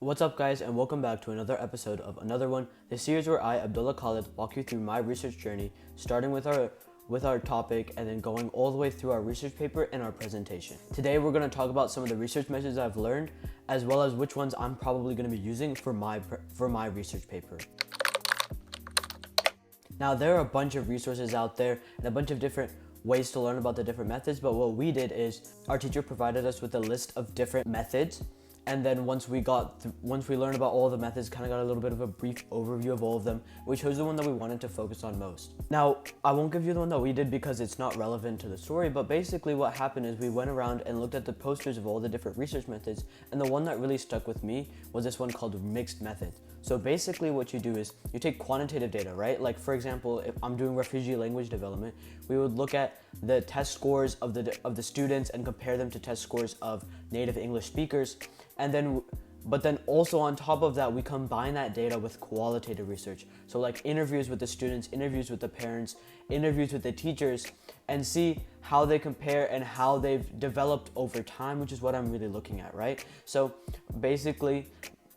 What's up guys, and welcome back to another episode of Another One, the series where I, Abdullah Khalid, walk you through my research journey, starting with our topic and then going all the way through our research paper and our presentation. Today we're going to talk about some of the research methods I've learned, as well as which ones I'm probably going to be using for my research paper. Now there are a bunch of resources out there and a bunch of different ways to learn about the different methods, but what we did is our teacher provided us with a list of different methods. And then once we learned about all the methods, kind of got a little bit of a brief overview of all of them, we chose the one that we wanted to focus on most. Now, I won't give you the one that we did because it's not relevant to the story, but basically what happened is we went around and looked at the posters of all the different research methods, and the one that really stuck with me was this one called mixed method. So basically what you do is you take quantitative data, right? Like for example, if I'm doing refugee language development, we would look at the test scores of the students and compare them to test scores of native English speakers. But then also on top of that, we combine that data with qualitative research. So like interviews with the students, interviews with the parents, interviews with the teachers, and see how they compare and how they've developed over time, which is what I'm really looking at, right? So basically,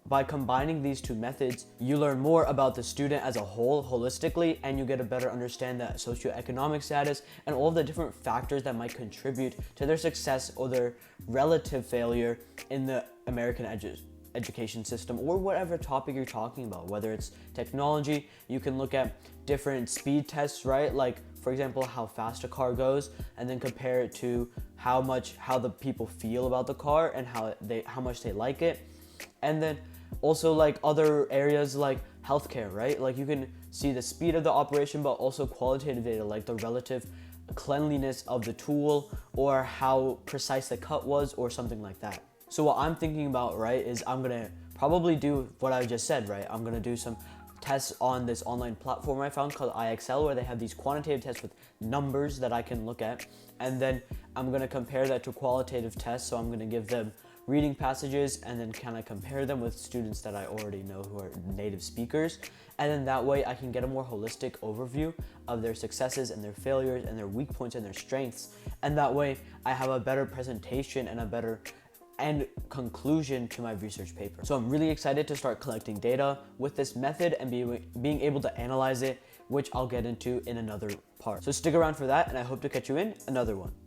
by combining these two methods, you learn more about the student as a whole, holistically, and you get a better understanding that socioeconomic status and all of the different factors that might contribute to their success or their relative failure in the American education system, or whatever topic you're talking about. Whether it's technology, you can look at different speed tests, right? Like for example, how fast a car goes, and then compare it to how the people feel about the car and how much they like it. And then also like other areas like healthcare, right? Like you can see the speed of the operation, but also qualitative data like the relative cleanliness of the tool or how precise the cut was or something like that. So what I'm thinking about, right, is I'm gonna probably do what I just said, right? I'm gonna do some tests on this online platform I found called IXL, where they have these quantitative tests with numbers that I can look at, and then I'm gonna compare that to qualitative tests. So I'm gonna give them reading passages and then kind of compare them with students that I already know who are native speakers. And then that way I can get a more holistic overview of their successes and their failures and their weak points and their strengths. And that way I have a better presentation and a better end conclusion to my research paper. So I'm really excited to start collecting data with this method and being able to analyze it, which I'll get into in another part. So stick around for that, and I hope to catch you in another one.